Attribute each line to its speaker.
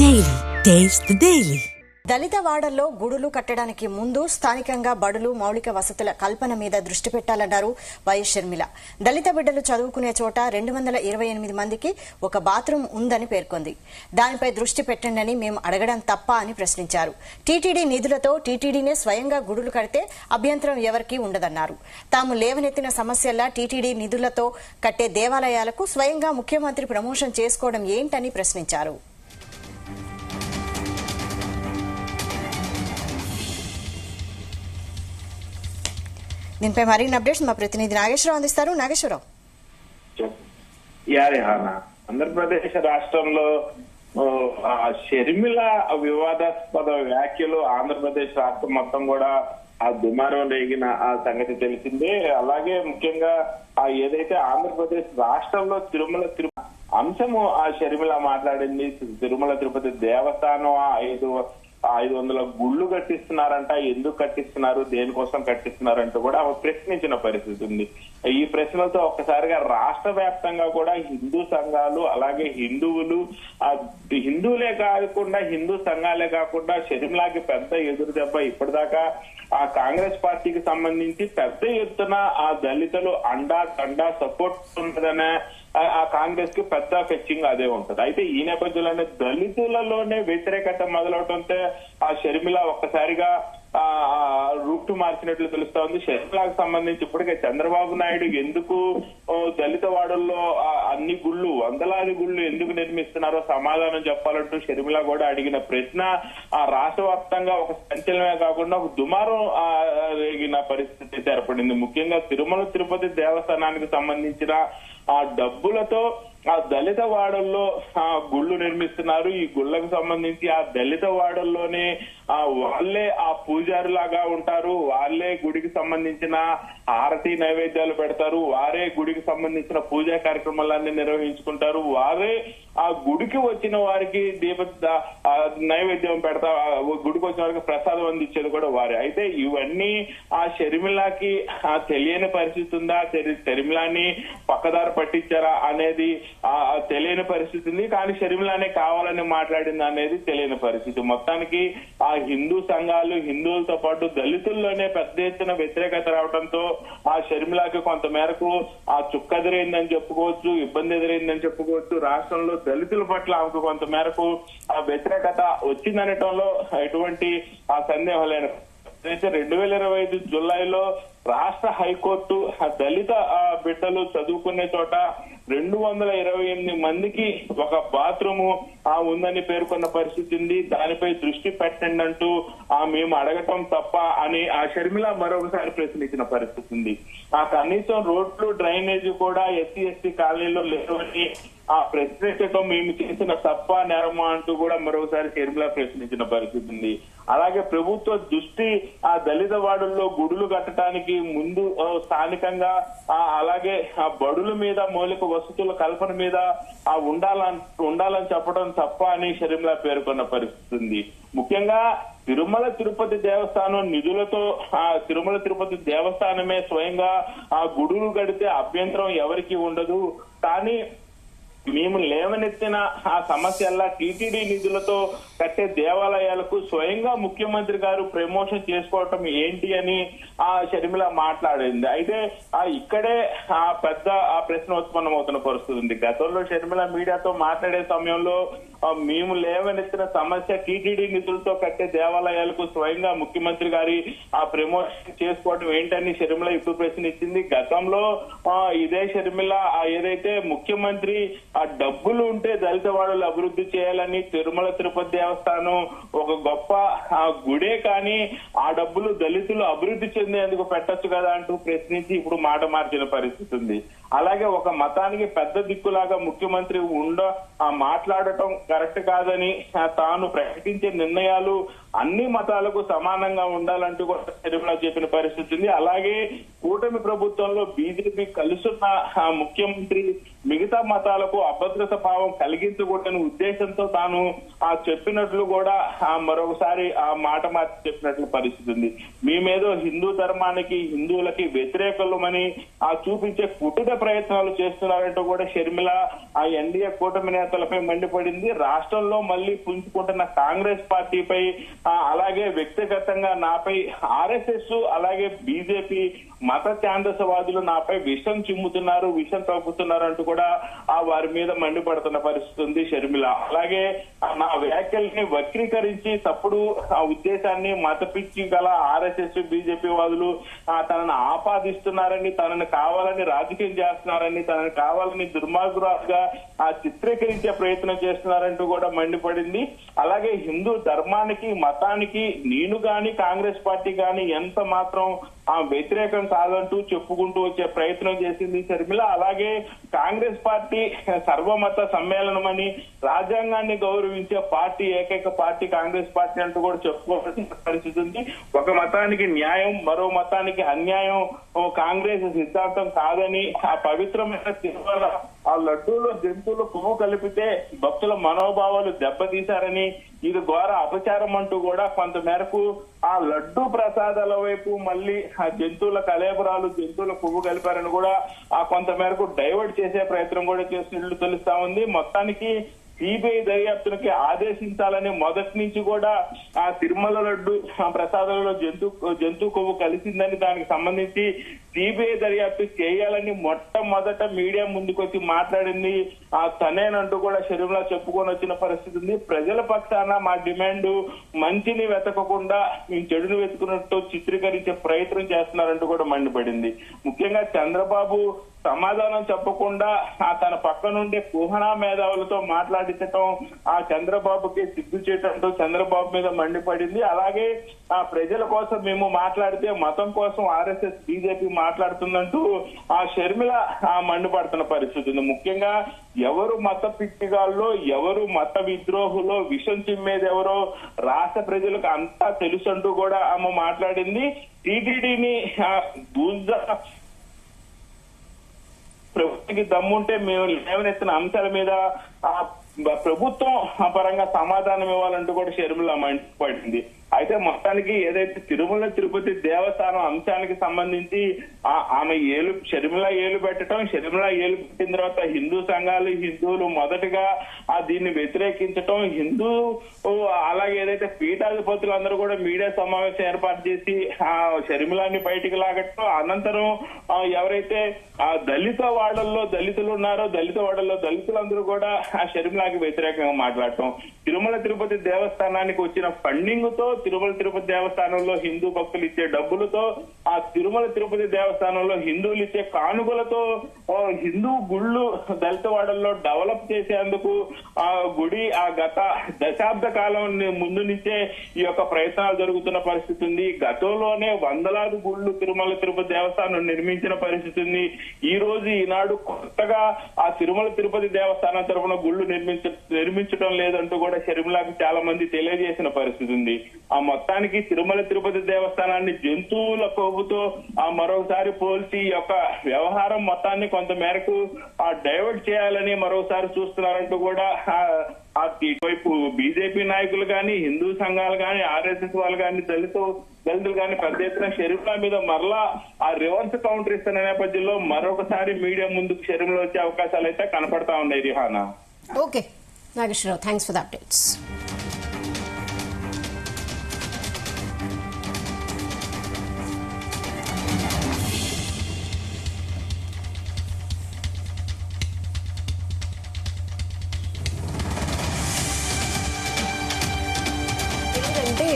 Speaker 1: Daily. Taste the Daily.
Speaker 2: దళిత వాడల్లో గుడులు కట్టడానికి ముందు స్థానికంగా బడులు మౌలిక వసతుల కల్పన మీద దృష్టి పెట్టాలన్నారు వైఎస్ షర్మిల. దళిత బిడ్డలు చదువుకునే చోట 228 మందికి ఒక బాత్రూమ్ ఉందని పేర్కొంది. దానిపై దృష్టి పెట్టండి మేము అడగడం తప్ప అని ప్రశ్నించారు. టీటీడీ నిధులతో టీటీడీనే స్వయంగా గుడులు కడితే అభ్యంతరం ఎవరికీ ఉండదన్నారు. తాము లేవనెత్తిన సమస్యల్లా టీటీడీ నిధులతో కట్టే దేవాలయాలకు స్వయంగా ముఖ్యమంత్రి ప్రమోషన్ చేసుకోవడం ఏంటని ప్రశ్నించారు. దీనిపై మరిన్ని అప్డేట్స్ మా ప్రతినిధి నాగేశ్వరరావు అందిస్తారు. నాగేశ్వరరావు,
Speaker 3: ఆంధ్రప్రదేశ్ రాష్ట్రంలో షర్మిల వివాదాస్పద వ్యాఖ్యలు ఆంధ్రప్రదేశ్ రాష్ట్రం మొత్తం కూడా ఆ దుమారం రేగిన ఆ సంగతి తెలిసిందే. అలాగే ముఖ్యంగా ఏదైతే ఆంధ్రప్రదేశ్ రాష్ట్రంలో తిరుమల అంశము ఆ షర్మిల మాట్లాడింది. తిరుమల తిరుపతి దేవస్థానం 500 గుళ్ళు కట్టిస్తున్నారంట. ఎందుకు కట్టిస్తున్నారు, దేనికోసం కట్టిస్తున్నారంటూ కూడా ప్రశ్నించిన పరిస్థితి ఉంది. ఈ ప్రశ్నలతో ఒక్కసారిగా రాష్ట్ర వ్యాప్తంగా కూడా హిందూ సంఘాలు అలాగే హిందువులే కాకుండా హిందూ సంఘాలే కాకుండా షర్మిలాకి పెద్ద ఎదురు దెబ్బ. ఇప్పటిదాకా ఆ కాంగ్రెస్ పార్టీకి సంబంధించి పెద్ద ఎత్తున ఆ దళితులు అండా సపోర్ట్ ఉన్నదనే ఆ కాంగ్రెస్ కి పెద్ద ఫెచ్చింగ్ అదే ఉంటది. అయితే ఈ నేపథ్యంలోనే దళితులలోనే వ్యతిరేకత మొదలవడంతో ఆ షర్మిల ఒక్కసారిగా రూట్ మార్చినట్లు తెలుస్తా ఉంది. షర్మిలాకు సంబంధించి ఇప్పటికే చంద్రబాబు నాయుడు ఎందుకు దళిత వాడల్లో అన్ని గుళ్ళు, వందలాది గుళ్ళు ఎందుకు నిర్మిస్తున్నారో సమాధానం చెప్పాలంటూ షర్మిల కూడా అడిగిన ప్రశ్న ఆ రాష్ట్ర వ్యాప్తంగా ఒక సంచలనమే కాకుండా ఒక దుమారం రేగిన పరిస్థితి ఏర్పడింది. ముఖ్యంగా తిరుమల తిరుపతి దేవస్థానానికి సంబంధించిన ఆ డబ్బులతో ఆ దళిత వాడల్లో గుళ్ళు నిర్మిస్తున్నారు. ఈ గుళ్ళకు సంబంధించి ఆ దళిత వాడల్లోనే వాళ్ళే ఆ పూజారులాగా ఉంటారు. వాళ్ళే గుడికి సంబంధించిన హారతి నైవేద్యాలు పెడతారు. వారే గుడికి సంబంధించిన పూజా కార్యక్రమాలన్నీ నిర్వహించుకుంటారు. వారే ఆ గుడికి వచ్చిన వారికి నైవేద్యం గుడికి వచ్చిన వారికి ప్రసాదం అందించేది కూడా వారే. అయితే ఇవన్నీ ఆ షర్మిలాకి తెలియని పరిస్థితి ఉందా, షర్మిలాని పక్కదారి పట్టించారా అనేది తెలియని పరిస్థితి ఉంది. కానీ షర్మిలానే కావాలని మాట్లాడింది అనేది తెలియని పరిస్థితి. మొత్తానికి ఆ హిందూ సంఘాలు, హిందువులతో పాటు దళితుల్లోనే పెద్ద ఎత్తున వ్యతిరేకత రావడంతో ఆ షర్మిలాకి కొంత మేరకు ఆ చుక్క ఎదురైందని చెప్పుకోవచ్చు, ఇబ్బంది ఎదురైందని చెప్పుకోవచ్చు. రాష్ట్రంలో దళితుల పట్ల ఆమెకు కొంత మేరకు ఆ వ్యతిరేకత వచ్చిందనటంలో ఎటువంటి ఆ సందేహం లేని. అయితే 2025 జులైలో రాష్ట్ర హైకోర్టు దళిత బిడ్డలు చదువుకునే చోట 228 మందికి ఒక బాత్రూము ఉందని పేర్కొన్న పరిస్థితి ఉంది. దానిపై దృష్టి పెట్టండి అంటూ మేము అడగటం తప్ప అని ఆ షర్మిల మరొకసారి ప్రశ్నించిన పరిస్థితి ఉంది. కనీసం రోడ్లు డ్రైనేజీ కూడా ఎస్సీ కాలనీలో లేవని ప్రశ్నించడం మేము చేసిన తప్ప నేరమా అంటూ కూడా మరొకసారి షర్మిల ప్రశ్నించిన పరిస్థితి ఉంది. అలాగే ప్రభుత్వ దృష్టి ఆ దళిత వాడుల్లో గుడులు కట్టడానికి ముందు స్థానికంగా అలాగే ఆ బడుల మీద మౌలిక వసతుల కల్పన మీద ఉండాలని చెప్పడం తప్ప అని షర్మిల పేర్కొన్న పరిస్థితి ఉంది. ముఖ్యంగా తిరుమల తిరుపతి దేవస్థానం నిధులతో తిరుమల తిరుపతి దేవస్థానమే స్వయంగా ఆ గుడులు కడితే అభ్యంతరం ఎవరికి ఉండదు. కానీ మేము లేవనెత్తిన ఆ సమస్యల్లా టీటీడీ నిధులతో కట్టే దేవాలయాలకు స్వయంగా ముఖ్యమంత్రి గారు ప్రమోషన్ చేసుకోవటం ఏంటి అని ఆ షర్మిల మాట్లాడింది. అయితే ఇక్కడే పెద్ద ప్రశ్న ఉత్పన్నమవుతున్న పరిస్థితి ఉంది. గతంలో షర్మిల మీడియాతో మాట్లాడే సమయంలో మేము లేవనెత్తిన సమస్య టీటీడీ నిధులతో కట్టే దేవాలయాలకు స్వయంగా ముఖ్యమంత్రి గారి ప్రమోషన్ చేసుకోవడం ఏంటని షర్మిల ఇప్పుడు ప్రశ్నించింది. గతంలో ఇదే షర్మిల ఏదైతే ముఖ్యమంత్రి డబ్బులు ఉంటే దళిత వాడలు అభివృద్ధి చేయాలని తిరుమల తిరుపతి దేవస్థానం ఒక గొప్ప గుడే, కానీ ఆ డబ్బులు దళితులు అభివృద్ధి చెందేందుకు పెట్టొచ్చు కదా అంటూ ప్రశ్నించి ఇప్పుడు మాట మార్చిన పరిస్థితి ఉంది. అలాగే ఒక మతానికి పెద్ద దిక్కులాగా ముఖ్యమంత్రి మాట్లాడటం కరెక్ట్ కాదని, తాను ప్రకటించే నిర్ణయాలు అన్ని మతాలకు సమానంగా ఉండాలంటూ కూడా షర్మిల చెప్పిన పరిస్థితి ఉంది. అలాగే కూటమి ప్రభుత్వంలో బీజేపీ కలుసున్న ముఖ్యమంత్రి మిగతా మతాలకు అభద్రత భావం కలిగించకూడని ఉద్దేశంతో తాను చెప్పినట్లు కూడా మరొకసారి మాట మార్చి చెప్పినట్లు పరిస్థితి ఉంది. మేమేదో హిందూ ధర్మానికి హిందువులకి వ్యతిరేకలమని చూపించే కుటుంబ ప్రయత్నాలు చేస్తున్నారంటూ కూడా షర్మిల ఆ ఎన్డీఏ కూటమి నేతలపై మండిపడింది. రాష్ట్రంలో మళ్ళీ పుంజుకుంటున్న కాంగ్రెస్ పార్టీపై అలాగే వ్యక్తిగతంగా నాపై ఆర్ఎస్ఎస్ అలాగే బీజేపీ మత ఛాందసవాదులు నాపై విషం చిమ్ముతున్నారు, విషం తగ్గుతున్నారు అంటూ కూడా వారి మీద మండిపడుతున్న పరిస్థితి ఉంది షర్మిల. అలాగే నా వ్యాఖ్యల్ని వక్రీకరించి తప్పుడు ఉద్దేశాన్ని మత పిచ్చి గల ఆర్ఎస్ఎస్ బీజేపీ వాదులు తనను ఆపాదిస్తున్నారని, తనను కావాలని రాజకీయం చేస్తున్నారని, తనను కావాలని దుర్మార్గురాలుగా చిత్రీకరించే ప్రయత్నం చేస్తున్నారంటూ కూడా మండిపడింది. అలాగే హిందూ ధర్మానికి మతానికి నేను గాని కాంగ్రెస్ పార్టీ గాని ఎంత మాత్రం వ్యతిరేకం కాదంటూ చెప్పుకుంటూ వచ్చే ప్రయత్నం చేసింది షర్మిల. అలాగే కాంగ్రెస్ పార్టీ సర్వమత సమ్మేళనం అని, రాజ్యాంగాన్ని గౌరవించే పార్టీ ఏకైక పార్టీ కాంగ్రెస్ పార్టీ అంటూ కూడా చెప్పుకోవాల్సిన పరిస్థితి ఉంది. ఒక మతానికి న్యాయం, మరో మతానికి అన్యాయం కాంగ్రెస్ సిద్ధాంతం కాదని, ఆ పవిత్రమైన తిరుమల ఆ లడ్డూలో జంతువులు పువ్వు కలిపితే భక్తుల మనోభావాలు దెబ్బతీశారని, ఇది ఘోర అపచారం అంటూ కూడా కొంత మేరకు ఆ లడ్డూ ప్రసాదాల వైపు మళ్ళీ ఆ జంతువుల కలేబరాలు, జంతువుల పువ్వు కలిపారని కూడా కొంత మేరకు డైవర్ట్ చేసే ప్రయత్నం కూడా చేస్తున్నట్లు తెలుస్తా ఉంది. మొత్తానికి సిబిఐ దర్యాప్తునికి ఆదేశించాలని మొదటి నుంచి కూడా ఆ తిరుమల లడ్డు ప్రసాదంలో జంతు కొవ్వు కలిసిందని, దానికి సంబంధించి సిబిఐ దర్యాప్తు చేయాలని మొట్టమొదట మీడియా ముందుకొచ్చి మాట్లాడింది తనేనంటూ కూడా షర్మిల చెప్పుకొని వచ్చిన పరిస్థితి ఉంది. ప్రజల పక్షాన మా డిమాండ్ మంచిని వెతకకుండా మేము చెడును వెతుకున్నట్టు చిత్రీకరించే ప్రయత్నం చేస్తున్నారంటూ కూడా మండిపడింది. ముఖ్యంగా చంద్రబాబు సమాధానం చెప్పకుండా తన పక్క నుండి కుహనా మేధావులతో మాట్లాడించటం చంద్రబాబుకి సిగ్గు చేయటంతో చంద్రబాబు మీద మండిపడింది. అలాగే ప్రజల కోసం మేము మాట్లాడితే మతం కోసం ఆర్ఎస్ఎస్ బీజేపీ మాట్లాడుతుందంటూ షర్మిల మండిపడుతున్న పరిస్థితి ఉంది. ముఖ్యంగా ఎవరు మత పిచ్చిగాల్లో, ఎవరు మత విద్రోహులో, విషం చిమ్మేది ఎవరో రాష్ట్ర ప్రజలకు అంతా తెలుసు అంటూ కూడా ఆమె మాట్లాడింది. టీటీడీని ప్రభుత్వానికి దమ్ముంటే మేము లేవనెత్తిన అంశాల మీద ప్రభుత్వం పరంగా సమాధానం ఇవ్వాలంటూ కూడా షర్మిల మండిపడింది. అయితే మొత్తానికి ఏదైతే తిరుమల తిరుపతి దేవస్థానం అంశానికి సంబంధించి ఆమె షర్మిల ఏలు పెట్టడం, షర్మిల ఏలు పెట్టిన తర్వాత హిందూ సంఘాలు, హిందువులు మొదటగా దీన్ని వ్యతిరేకించటం, హిందూ అలాగే ఏదైతే పీఠాధిపతులు అందరూ కూడా మీడియా సమావేశం ఏర్పాటు చేసి షర్మిలాని బయటికి లాగటం, అనంతరం ఎవరైతే దళిత వాడల్లో దళితులు ఉన్నారో దళిత వాడల్లో దళితులందరూ కూడా షర్మిలాకి వ్యతిరేకంగా మాట్లాడటం, తిరుమల తిరుపతి దేవస్థానానికి వచ్చిన ఫండింగ్ తో, తిరుమల తిరుపతి దేవస్థానంలో హిందూ భక్తులు ఇచ్చే డబ్బులతో, ఆ తిరుమల తిరుపతి దేవస్థానంలో హిందువులు ఇచ్చే కానుకలతో హిందూ గుళ్ళు దళిత వాడల్లో డెవలప్ చేసేందుకు గుడి గత దశాబ్ద కాలం ముందు నుంచే ఈ యొక్క ప్రయత్నాలు జరుగుతున్న పరిస్థితి ఉంది. గతంలోనే వందలాది గుళ్ళు తిరుమల తిరుపతి దేవస్థానం నిర్మించిన పరిస్థితి ఉంది. ఈ రోజు ఈనాడు కొత్తగా ఆ తిరుమల తిరుపతి దేవస్థానం తరఫున గుళ్ళు నిర్మించడం లేదంటూ కూడా షర్మిలాకి చాలా మంది తెలియజేసిన పరిస్థితి ఉంది. మొత్తానికి తిరుమల తిరుపతి దేవస్థానాన్ని జంతువుల కొవ్వుతో మరోసారి పోల్చి ఈ యొక్క వ్యవహారం మొత్తాన్ని కొంత మేరకు డైవర్ట్ చేయాలని మరోసారి చూస్తున్నారంటూ కూడా ఇటువైపు బీజేపీ నాయకులు కానీ, హిందూ సంఘాలు కానీ, ఆర్ఎస్ఎస్ వాళ్ళు కానీ, దళితులు కానీ పెద్ద ఎత్తున షర్మిల మీద మరలా రివర్స్ కౌంటర్ ఇస్తున్న నేపథ్యంలో మరొకసారి మీడియా ముందుకు షర్మిల వచ్చే అవకాశాలు అయితే కనపడతా ఉన్నాయి. Rihana.
Speaker 4: Okay Nageswara Rao, thanks for the updates.
Speaker 5: అంటే